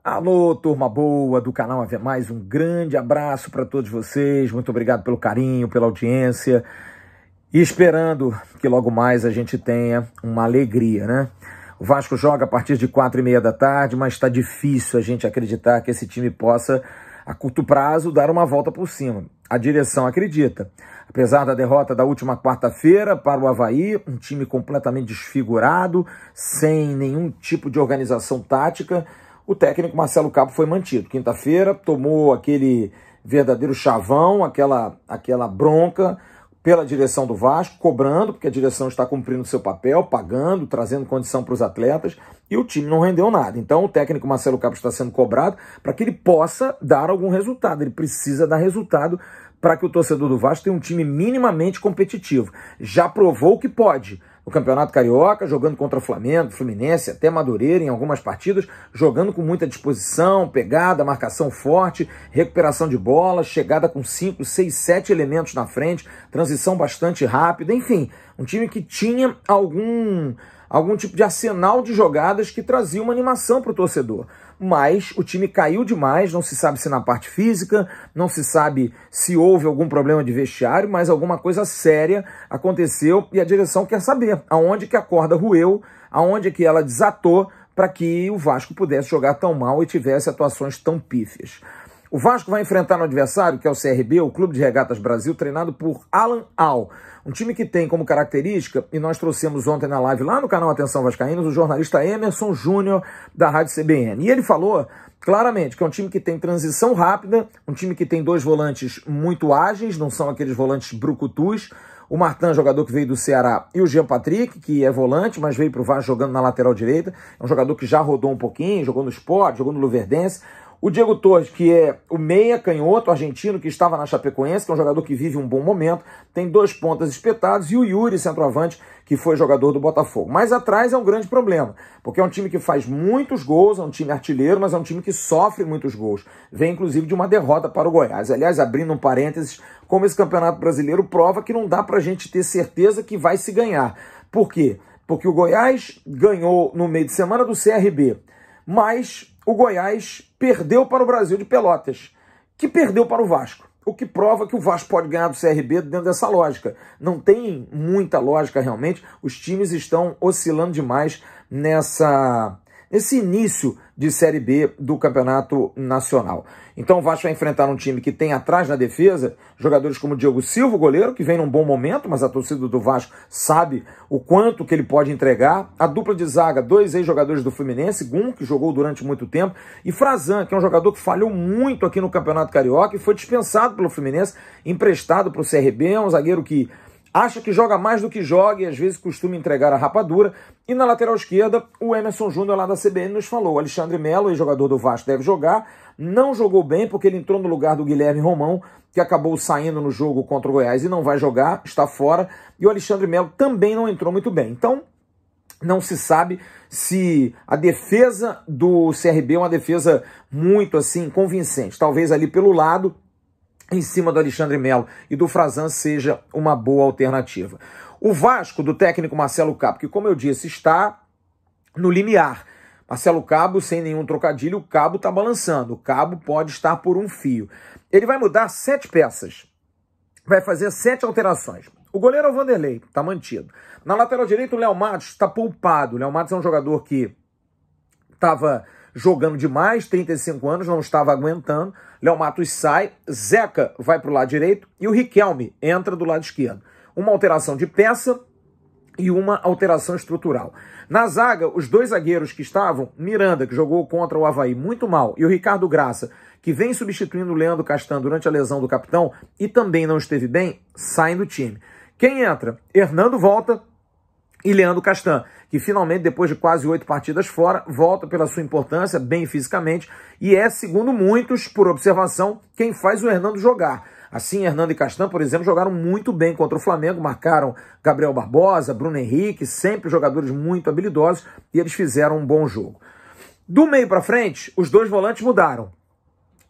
Alô, turma boa do canal Ave Mais, um grande abraço para todos vocês, muito obrigado pelo carinho, pela audiência e esperando que logo mais a gente tenha uma alegria, né? O Vasco joga a partir de 4h30 da tarde, mas está difícil a gente acreditar que esse time possa, a curto prazo, dar uma volta por cima. A direção acredita. Apesar da derrota da última quarta-feira para o Avaí, um time completamente desfigurado, sem nenhum tipo de organização tática, o técnico Marcelo Cabo foi mantido. Quinta-feira tomou aquele verdadeiro chavão, aquela bronca pela direção do Vasco, cobrando, porque a direção está cumprindo seu papel, pagando, trazendo condição para os atletas, e o time não rendeu nada. Então o técnico Marcelo Cabo está sendo cobrado para que ele possa dar algum resultado. Ele precisa dar resultado para que o torcedor do Vasco tenha um time minimamente competitivo. Já provou que pode. No Campeonato Carioca, jogando contra o Flamengo, Fluminense, até Madureira em algumas partidas, jogando com muita disposição, pegada, marcação forte, recuperação de bola, chegada com 5, 6, 7 elementos na frente, transição bastante rápida, enfim, um time que tinha algum tipo de arsenal de jogadas que trazia uma animação para o torcedor. Mas o time caiu demais, não se sabe se na parte física, não se sabe se houve algum problema de vestiário, mas alguma coisa séria aconteceu e a direção quer saber aonde que a corda roeu, aonde que ela desatou para que o Vasco pudesse jogar tão mal e tivesse atuações tão pífias. O Vasco vai enfrentar no adversário, que é o CRB, o Clube de Regatas Brasil, treinado por Alan Al, um time que tem como característica, e nós trouxemos ontem na live lá no canal Atenção Vascaínos, o jornalista Emerson Júnior da Rádio CBN. E ele falou claramente que é um time que tem transição rápida, um time que tem dois volantes muito ágeis, não são aqueles volantes brucutus. O Martin, jogador que veio do Ceará, e o Jean Patrick, que é volante, mas veio para o Vasco jogando na lateral direita. É um jogador que já rodou um pouquinho, jogou no Sport, jogou no Luverdense. O Diego Torres, que é o meia canhoto argentino que estava na Chapecoense, que é um jogador que vive um bom momento, tem 2 pontas espetados, e o Yuri, centroavante, que foi jogador do Botafogo. Mas atrás é um grande problema, porque é um time que faz muitos gols, é um time artilheiro, mas é um time que sofre muitos gols. Vem, inclusive, de uma derrota para o Goiás. Aliás, abrindo um parênteses, como esse Campeonato Brasileiro prova que não dá pra gente ter certeza que vai se ganhar. Por quê? Porque o Goiás ganhou no meio de semana do CRB, mas o Goiás perdeu para o Brasil de Pelotas, que perdeu para o Vasco. O que prova que o Vasco pode ganhar do CRB dentro dessa lógica. Não tem muita lógica realmente, os times estão oscilando demais nesse início de Série B do Campeonato Nacional. Então o Vasco vai enfrentar um time que tem atrás na defesa jogadores como o Diego Silva, goleiro, que vem num bom momento, mas a torcida do Vasco sabe o quanto que ele pode entregar. A dupla de zaga, 2 ex-jogadores do Fluminense, Gum, que jogou durante muito tempo, e Frazan, que é um jogador que falhou muito aqui no Campeonato Carioca e foi dispensado pelo Fluminense, emprestado para o CRB, é um zagueiro que acha que joga mais do que joga e às vezes costuma entregar a rapadura. E na lateral esquerda, o Emerson Júnior lá da CBN nos falou, o Alexandre Melo, ex-jogador do Vasco, deve jogar. Não jogou bem porque ele entrou no lugar do Guilherme Romão, que acabou saindo no jogo contra o Goiás e não vai jogar, está fora. E o Alexandre Melo também não entrou muito bem. Então, não se sabe se a defesa do CRB é uma defesa muito assim convincente. Talvez ali pelo lado, em cima do Alexandre Melo e do Frazan, seja uma boa alternativa. O Vasco, do técnico Marcelo Cabo, que, como eu disse, está no limiar. Marcelo Cabo, sem nenhum trocadilho, o Cabo está balançando. O Cabo pode estar por um fio. Ele vai mudar 7 peças. Vai fazer 7 alterações. O goleiro é o Vanderlei, está mantido. Na lateral direita, o Léo Matos está poupado. O Léo Matos é um jogador que estava jogando demais, 35 anos, não estava aguentando. Léo Matos sai, Zeca vai para o lado direito e o Riquelme entra do lado esquerdo. Uma alteração de peça e uma alteração estrutural. Na zaga, os 2 zagueiros que estavam, Miranda, que jogou contra o Avaí muito mal, e o Ricardo Graça, que vem substituindo o Leandro Castan durante a lesão do capitão e também não esteve bem, saem do time. Quem entra? Hernando volta e Leandro Castan, que finalmente, depois de quase 8 partidas fora, volta pela sua importância, bem fisicamente, e é, segundo muitos, por observação, quem faz o Hernando jogar. Assim, Hernando e Castan, por exemplo, jogaram muito bem contra o Flamengo, marcaram Gabriel Barbosa, Bruno Henrique, sempre jogadores muito habilidosos, e eles fizeram um bom jogo. Do meio para frente, os 2 volantes mudaram.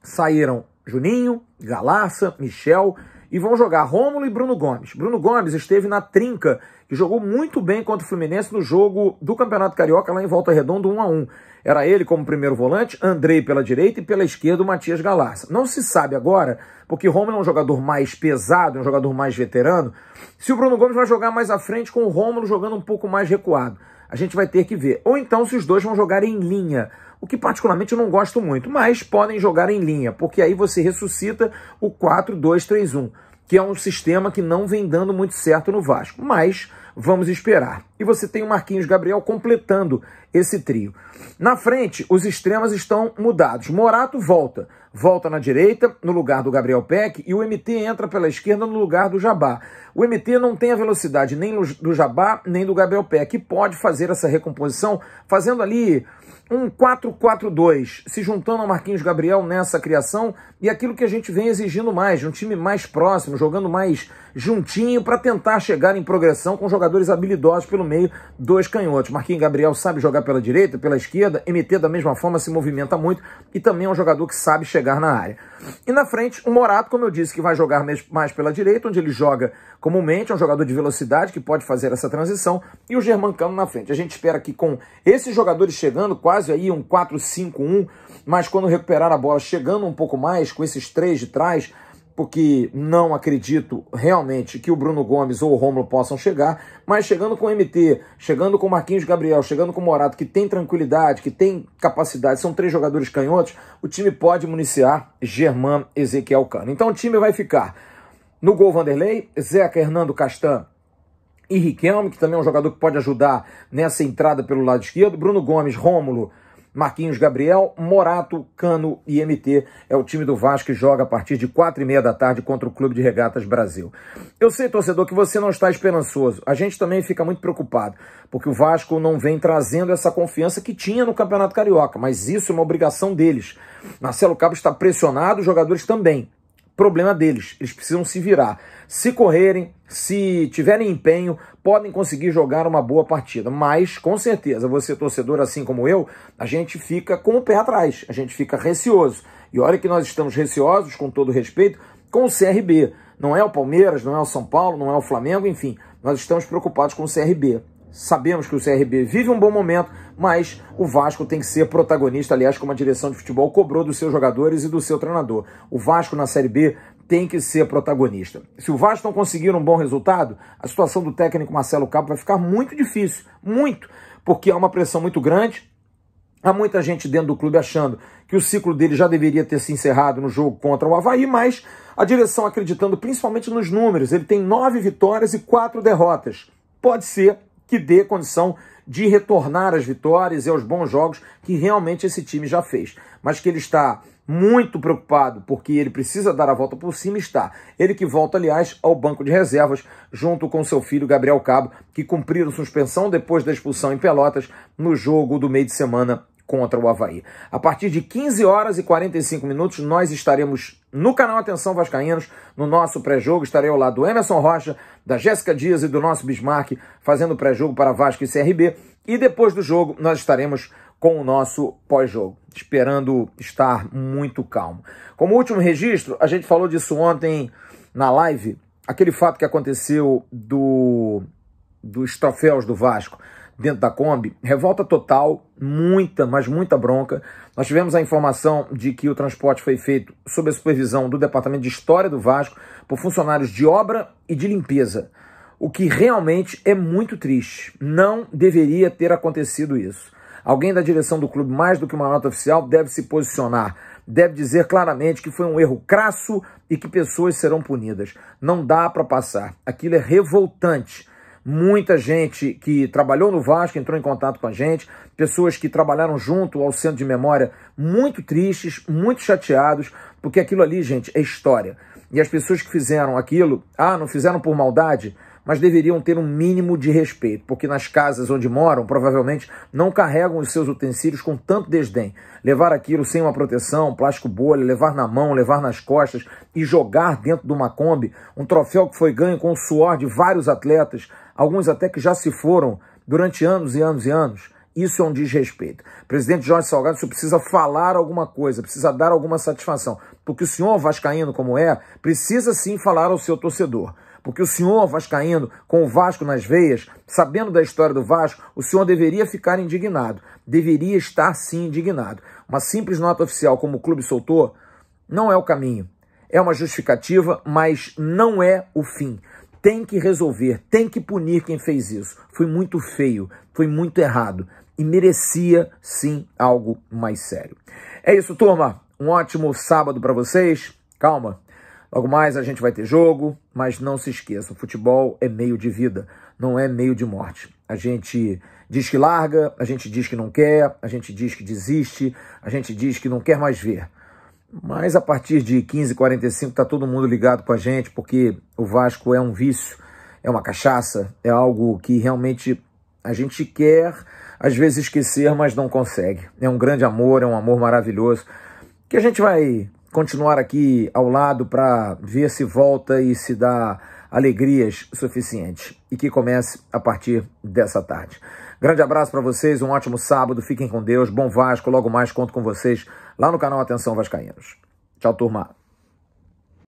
Saíram Juninho, Galarça, Michel e vão jogar Rômulo e Bruno Gomes. Bruno Gomes esteve na trinca, que jogou muito bem contra o Fluminense no jogo do Campeonato Carioca lá em Volta Redonda, 1-1. Era ele como primeiro volante, Andrei pela direita e pela esquerda o Matias Galarza. Não se sabe agora, porque Rômulo é um jogador mais pesado, um jogador mais veterano, se o Bruno Gomes vai jogar mais à frente com o Rômulo jogando um pouco mais recuado. A gente vai ter que ver. Ou então se os dois vão jogar em linha, o que particularmente eu não gosto muito, mas podem jogar em linha, porque aí você ressuscita o 4-2-3-1, que é um sistema que não vem dando muito certo no Vasco, mas vamos esperar. E você tem o Marquinhos Gabriel completando esse trio. Na frente, os extremos estão mudados. Morato volta na direita, no lugar do Gabriel Peck, e o MT entra pela esquerda no lugar do Jabá. O MT não tem a velocidade nem do Jabá, nem do Gabriel Peck, e pode fazer essa recomposição fazendo ali um 4-4-2, se juntando ao Marquinhos Gabriel nessa criação, e aquilo que a gente vem exigindo mais, de um time mais próximo, jogando mais juntinho para tentar chegar em progressão com jogadores habilidosos pelo meio, dois canhotos. Marquinhos Gabriel sabe jogar pela direita, pela esquerda, MT da mesma forma se movimenta muito e também é um jogador que sabe chegar na área. E na frente, o Morato, como eu disse, que vai jogar mais pela direita, onde ele joga comumente, é um jogador de velocidade que pode fazer essa transição, e o Germancano na frente. A gente espera que com esses jogadores chegando, quase aí um 4-5-1, mas quando recuperar a bola, chegando um pouco mais, com esses três de trás, porque não acredito realmente que o Bruno Gomes ou o Rômulo possam chegar, mas chegando com o MT, chegando com o Marquinhos Gabriel, chegando com o Morato, que tem tranquilidade, que tem capacidade, são três jogadores canhotos, o time pode municiar Germán, Ezequiel Cano. Então o time vai ficar no gol Vanderlei, Zeca, Hernando, Castan e Riquelme, que também é um jogador que pode ajudar nessa entrada pelo lado esquerdo, Bruno Gomes, Rômulo, Marquinhos Gabriel, Morato, Cano e MT é o time do Vasco que joga a partir de 4h30 da tarde contra o Clube de Regatas Brasil. Eu sei, torcedor, que você não está esperançoso. A gente também fica muito preocupado, porque o Vasco não vem trazendo essa confiança que tinha no Campeonato Carioca, mas isso é uma obrigação deles. Marcelo Cabo está pressionado, os jogadores também. Problema deles, eles precisam se virar. Se correrem, se tiverem empenho, podem conseguir jogar uma boa partida. Mas, com certeza, você torcedor assim como eu, a gente fica com o pé atrás, a gente fica receoso. E olha que nós estamos receosos, com todo respeito, com o CRB. Não é o Palmeiras, não é o São Paulo, não é o Flamengo, enfim, nós estamos preocupados com o CRB. Sabemos que o CRB vive um bom momento, mas o Vasco tem que ser protagonista, aliás, como a direção de futebol cobrou dos seus jogadores e do seu treinador. O Vasco na Série B tem que ser protagonista. Se o Vasco não conseguir um bom resultado, a situação do técnico Marcelo Cabo vai ficar muito difícil, muito, porque há uma pressão muito grande. Há muita gente dentro do clube achando que o ciclo dele já deveria ter se encerrado no jogo contra o Avaí, mas a direção acreditando principalmente nos números. Ele tem 9 vitórias e 4 derrotas. Pode ser que dê condição de retornar às vitórias e aos bons jogos que realmente esse time já fez. Mas que ele está muito preocupado porque ele precisa dar a volta por cima, está. Ele que volta, aliás, ao banco de reservas, junto com seu filho Gabriel Cabo, que cumpriram suspensão depois da expulsão em Pelotas no jogo do meio de semana contra o Avaí. A partir de 15h45, nós estaremos no canal Atenção Vascaínos, no nosso pré-jogo. Estarei ao lado do Emerson Rocha, da Jéssica Dias e do nosso Bismarck, fazendo pré-jogo para Vasco e CRB. E depois do jogo, nós estaremos com o nosso pós-jogo, esperando estar muito calmo. Como último registro, a gente falou disso ontem na live, aquele fato que aconteceu dos troféus do Vasco dentro da Kombi, revolta total, muita, mas muita bronca. Nós tivemos a informação de que o transporte foi feito sob a supervisão do Departamento de História do Vasco por funcionários de obra e de limpeza, o que realmente é muito triste. Não deveria ter acontecido isso. Alguém da direção do clube, mais do que uma nota oficial, deve se posicionar, deve dizer claramente que foi um erro crasso e que pessoas serão punidas. Não dá para passar. Aquilo é revoltante. Muita gente que trabalhou no Vasco entrou em contato com a gente, pessoas que trabalharam junto ao Centro de Memória, muito tristes, muito chateados, porque aquilo ali, gente, é história. E as pessoas que fizeram aquilo, não fizeram por maldade, mas deveriam ter um mínimo de respeito, porque nas casas onde moram, provavelmente não carregam os seus utensílios com tanto desdém. Levar aquilo sem uma proteção, plástico bolha, levar na mão, levar nas costas e jogar dentro de uma Kombi, um troféu que foi ganho com o suor de vários atletas, alguns até que já se foram durante anos e anos e anos. Isso é um desrespeito. Presidente Jorge Salgado, você precisa falar alguma coisa, precisa dar alguma satisfação. Porque o senhor vascaíno, como precisa sim falar ao seu torcedor. Porque o senhor vascaíno, com o Vasco nas veias, sabendo da história do Vasco, o senhor deveria ficar indignado. Deveria estar sim indignado. Uma simples nota oficial, como o clube soltou, não é o caminho. É uma justificativa, mas não é o fim. Tem que resolver, tem que punir quem fez isso. Foi muito feio, foi muito errado e merecia sim algo mais sério. É isso, turma. Um ótimo sábado para vocês. Calma. Logo mais a gente vai ter jogo, mas não se esqueça, o futebol é meio de vida, não é meio de morte. A gente diz que larga, a gente diz que não quer, a gente diz que desiste, a gente diz que não quer mais ver. Mas a partir de 15h45 está todo mundo ligado com a gente, porque o Vasco é um vício, é uma cachaça, é algo que realmente a gente quer, às vezes, esquecer, mas não consegue. É um grande amor, é um amor maravilhoso, que a gente vai continuar aqui ao lado para ver se volta e se dá alegrias suficientes. E que comece a partir dessa tarde. Grande abraço para vocês, um ótimo sábado, fiquem com Deus, bom Vasco, logo mais conto com vocês lá no canal Atenção Vascaínos. Tchau, turma.